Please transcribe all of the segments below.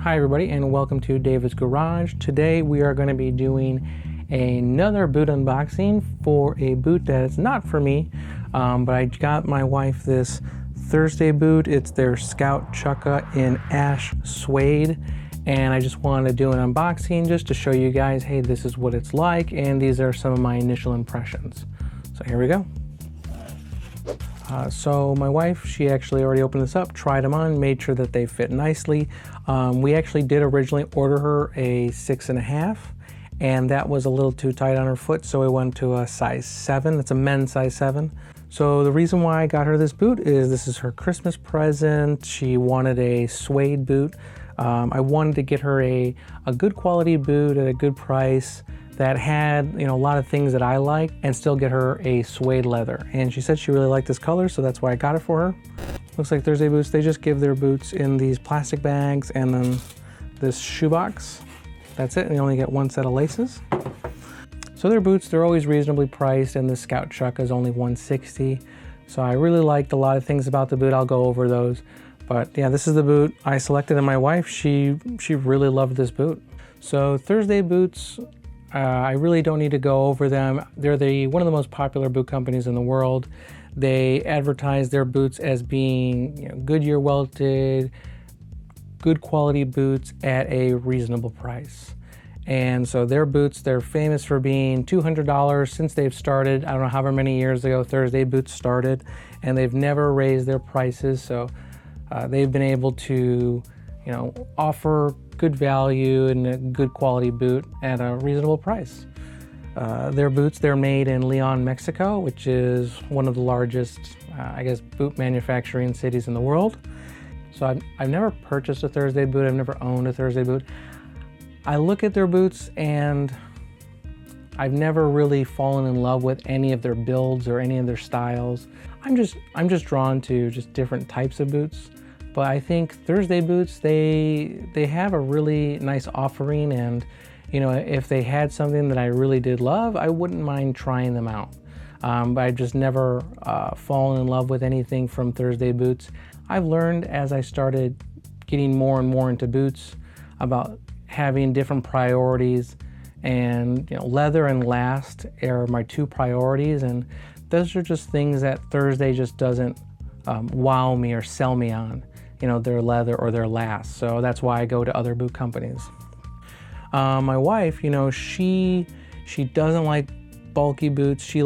Hi everybody and welcome to David's Garage. Today we are going to be doing another boot unboxing for a boot that is not for me, but I got my wife this Thursday boot. It's their Scout Chukka in Ash Suede, and I just wanted to do an unboxing just to show you guys, hey, this is what it's like, and these are some of my initial impressions. So here we go. So my wife, she actually already opened this up, tried them on, made sure that they fit nicely. We actually did originally order her a 6.5, and that was a little too tight on her foot, so we went to a size 7. It's a men's size 7. So the reason why I got her this boot is this is her Christmas present. She wanted a suede boot. I wanted to get her a good quality boot at a good price that had, a lot of things that I like, and still get her a suede leather. And she said she really liked this color, so that's why I got it for her. Looks like Thursday boots, they just give their boots in these plastic bags and then this shoebox. That's it, and you only get one set of laces. So their boots, they're always reasonably priced, and the Scout Chukka is only $160. So I really liked a lot of things about the boot. I'll go over those. But yeah, this is the boot I selected, and my wife, she really loved this boot. So Thursday boots, I really don't need to go over them. They're one of the most popular boot companies in the world. They advertise their boots as being Goodyear welted, good quality boots at a reasonable price. And so their boots, they're famous for being $200 since they've started. I don't know however many years ago Thursday boots started, and they've never raised their prices. So they've been able to offer good value and a good quality boot at a reasonable price. Their boots, they're made in Leon, Mexico, which is one of the largest, boot manufacturing cities in the world. So I've never purchased a Thursday boot. I've never owned a Thursday boot. I look at their boots and I've never really fallen in love with any of their builds or any of their styles. I'm just drawn to just different types of boots. But I think Thursday boots, they have a really nice offering, and if they had something that I really did love, I wouldn't mind trying them out. But I've just never fallen in love with anything from Thursday boots. I've learned as I started getting more and more into boots about having different priorities, and leather and last are my two priorities, and those are just things that Thursday just doesn't wow me or sell me on. Their leather or their last. So that's why I go to other boot companies. My wife, she doesn't like bulky boots. She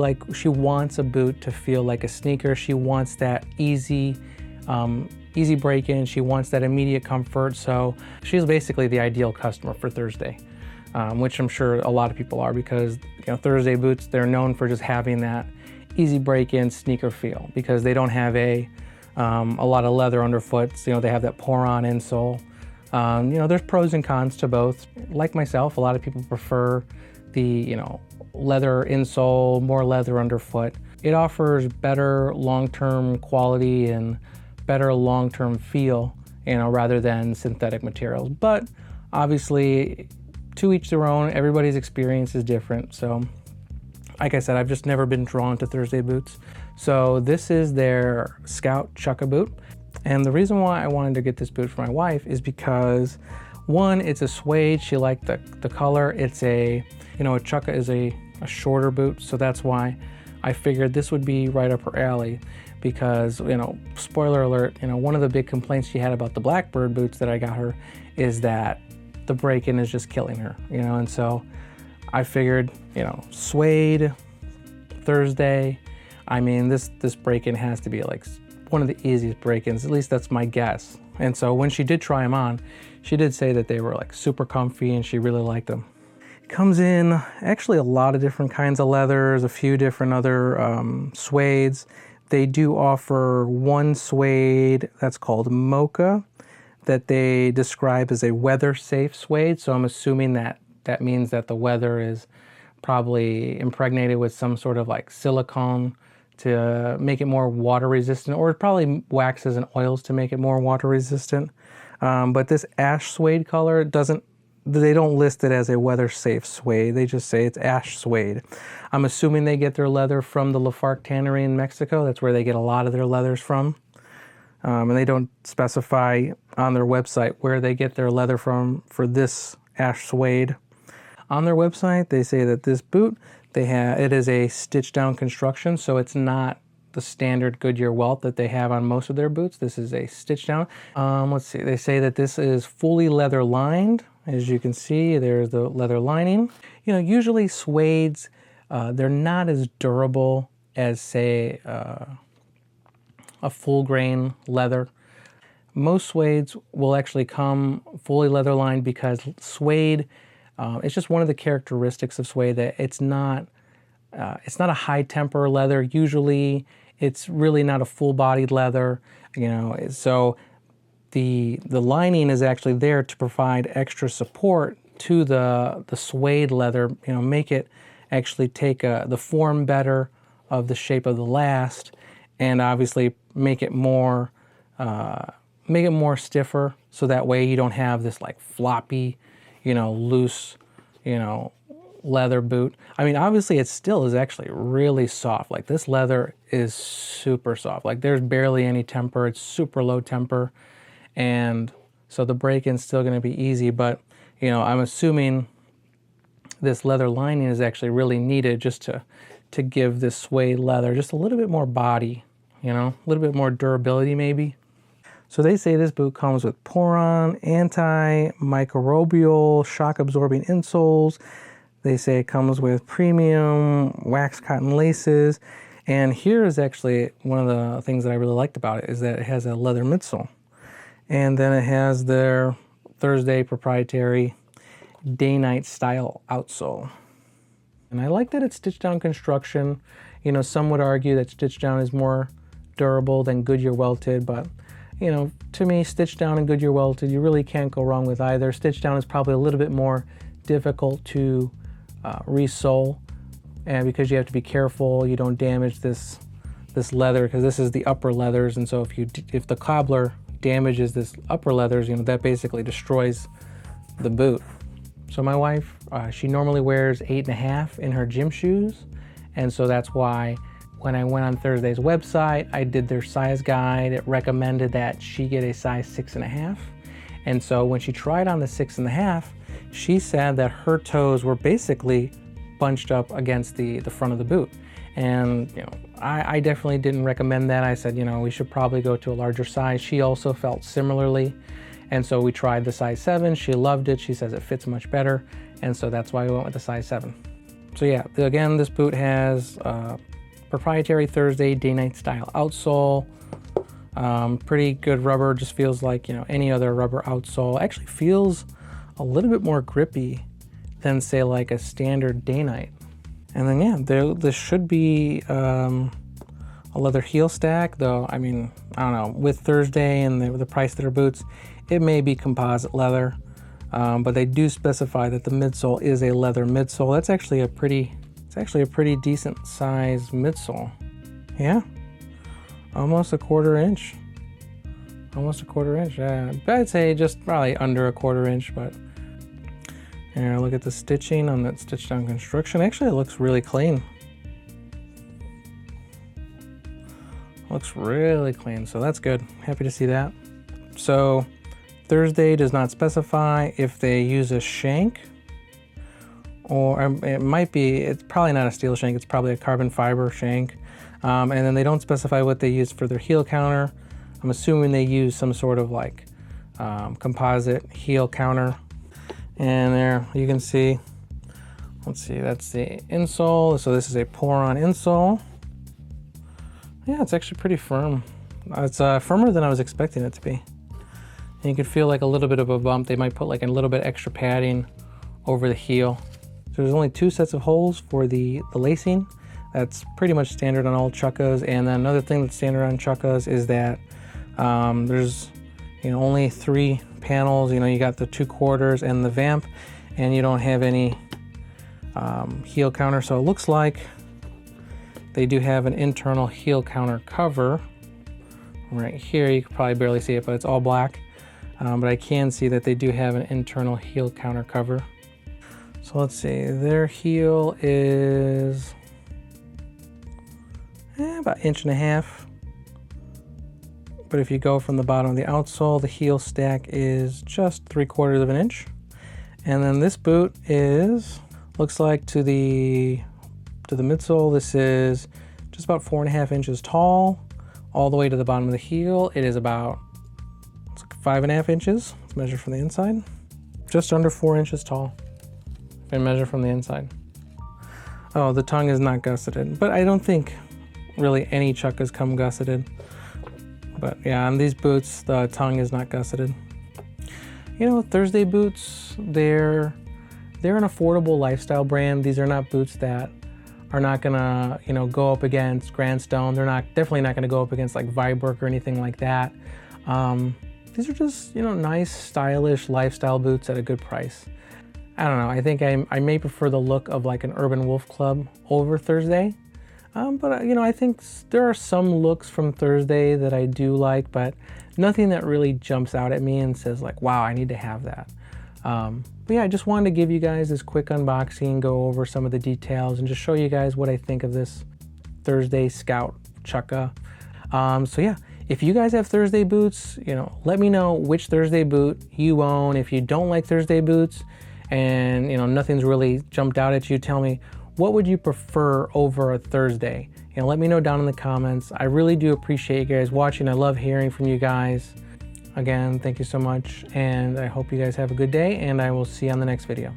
wants a boot to feel like a sneaker. She wants that easy break-in. She wants that immediate comfort. So she's basically the ideal customer for Thursday, which I'm sure a lot of people are, because Thursday boots, they're known for just having that easy break-in sneaker feel, because they don't have a lot of leather underfoot. They have that pour-on insole. There's pros and cons to both. Like myself, a lot of people prefer the leather insole, more leather underfoot. It offers better long-term quality and better long-term feel, rather than synthetic materials. But obviously, to each their own. Everybody's experience is different. So like I said, I've just never been drawn to Thursday boots. So this is their Scout Chukka boot. And the reason why I wanted to get this boot for my wife is because, one, it's a suede. She liked the color. It's a Chukka is a shorter boot. So that's why I figured this would be right up her alley, because, spoiler alert, one of the big complaints she had about the Blackbird boots that I got her is that the break-in is just killing her, and so I figured, suede, Thursday, I mean, this break-in has to be like one of the easiest break-ins, at least that's my guess. And so when she did try them on, she did say that they were like super comfy and she really liked them. It comes in actually a lot of different kinds of leathers, a few different other suedes. They do offer one suede that's called Mocha that they describe as a weather-safe suede. So I'm assuming that means that the weather is probably impregnated with some sort of like silicone to make it more water resistant, or it probably waxes and oils to make it more water resistant. But this Ash Suede color they don't list it as a weather-safe suede. They just say it's Ash Suede. I'm assuming they get their leather from the Lafargue Tannery in Mexico. That's where they get a lot of their leathers from. And they don't specify on their website where they get their leather from for this Ash Suede. On their website, they say that this boot, it is a stitch down construction, so it's not the standard Goodyear welt that they have on most of their boots. This is a stitch down. Let's see, they say that this is fully leather lined. As you can see, there's the leather lining. You know, usually suedes, they're not as durable as, say, a full grain leather. Most suedes will actually come fully leather lined because suede, it's just one of the characteristics of suede that it's not a high temper leather. Usually it's really not a full bodied leather, you know, so the lining is actually there to provide extra support to the suede leather, you know, make it actually take the form better of the shape of the last, and obviously make it more stiffer, so that way you don't have this like floppy, you know, loose, you know, leather boot. I mean, obviously it still is actually really soft. Like this leather is super soft. Like there's barely any temper. It's super low temper. And so the break-in's still going to be easy, but you know, I'm assuming this leather lining is actually really needed just to give this suede leather just a little bit more body, you know, a little bit more durability maybe. So they say this boot comes with Poron, antimicrobial, shock-absorbing insoles. They say it comes with premium wax cotton laces. And here is actually one of the things that I really liked about it, is that it has a leather midsole. And then it has their Thursday proprietary day-night style outsole. And I like that it's stitched down construction. You know, some would argue that stitched down is more durable than Goodyear welted, but you know, to me, stitched down and Goodyear welted, you really can't go wrong with either. Stitched down is probably a little bit more difficult to resole, and because you have to be careful you don't damage this leather, because this is the upper leathers, and so if the cobbler damages this upper leathers, you know, that basically destroys the boot. So my wife, she normally wears 8.5 in her gym shoes, and so that's why when I went on Thursday's website, I did their size guide. It recommended that she get a size 6.5. And so when she tried on the 6.5, she said that her toes were basically bunched up against the front of the boot. And you know, I definitely didn't recommend that. I said, you know, we should probably go to a larger size. She also felt similarly. And so we tried the size 7. She loved it. She says it fits much better. And so that's why we went with the size 7. So yeah, again, this boot has proprietary Thursday day-night style outsole. Pretty good rubber, just feels like, you know, any other rubber outsole. Actually feels a little bit more grippy than, say, like a standard day-night. And then yeah, this should be a leather heel stack, though. I mean, I don't know, with Thursday and the price of their boots, it may be composite leather, but they do specify that the midsole is a leather midsole. That's actually a pretty decent size midsole. Yeah, almost a quarter inch. Yeah, I'd say just probably under a quarter inch, but here, look at the stitching on that stitch down construction. Actually, it looks really clean. Looks really clean, so that's good. Happy to see that. So Thursday does not specify if they use a shank, or it's probably not a steel shank, it's probably a carbon fiber shank. And then they don't specify what they use for their heel counter. I'm assuming they use some sort of like composite heel counter. And there you can see, let's see, that's the insole. So this is a pour-on insole. Yeah, it's actually pretty firm. It's firmer than I was expecting it to be. And you can feel like a little bit of a bump. They might put like a little bit extra padding over the heel. So there's only 2 sets of holes for the lacing. That's pretty much standard on all Chukkas. And then another thing that's standard on Chukkas is that there's, you know, only 3 panels. You know, you got the 2 quarters and the vamp, and you don't have any heel counter. So it looks like they do have an internal heel counter cover right here. You can probably barely see it, but it's all black. But I can see that they do have an internal heel counter cover. So let's see, their heel is about 1.5 inches, But if you go from the bottom of the outsole, the heel stack is just 3/4 of an inch. And then this boot is, looks like to the midsole, this is just about 4.5 inches tall. All the way to the bottom of the heel, it is about 5.5 inches. Let's measure from the inside. Just under 4 inches tall. And measure from the inside. Oh, the tongue is not gusseted, but I don't think really any Chukkas come gusseted. But yeah, on these boots, the tongue is not gusseted. You know, Thursday boots, they're an affordable lifestyle brand. These are not boots that are not gonna, you know, go up against Grandstone. They're definitely not gonna go up against like Viberk or anything like that. These are just, you know, nice, stylish lifestyle boots at a good price. I don't know, I think I may prefer the look of like an Urban Wolf Club over Thursday. But you know, I think there are some looks from Thursday that I do like, but nothing that really jumps out at me and says like, wow, I need to have that. But yeah, I just wanted to give you guys this quick unboxing, go over some of the details, and just show you guys what I think of this Thursday Scout Chukka. So yeah, if you guys have Thursday boots, you know, let me know which Thursday boot you own. If you don't like Thursday boots and, you know, nothing's really jumped out at you, tell me, what would you prefer over a Thursday? You know, let me know down in the comments. I really do appreciate you guys watching. I love hearing from you guys. Again, thank you so much, and I hope you guys have a good day, and I will see you on the next video.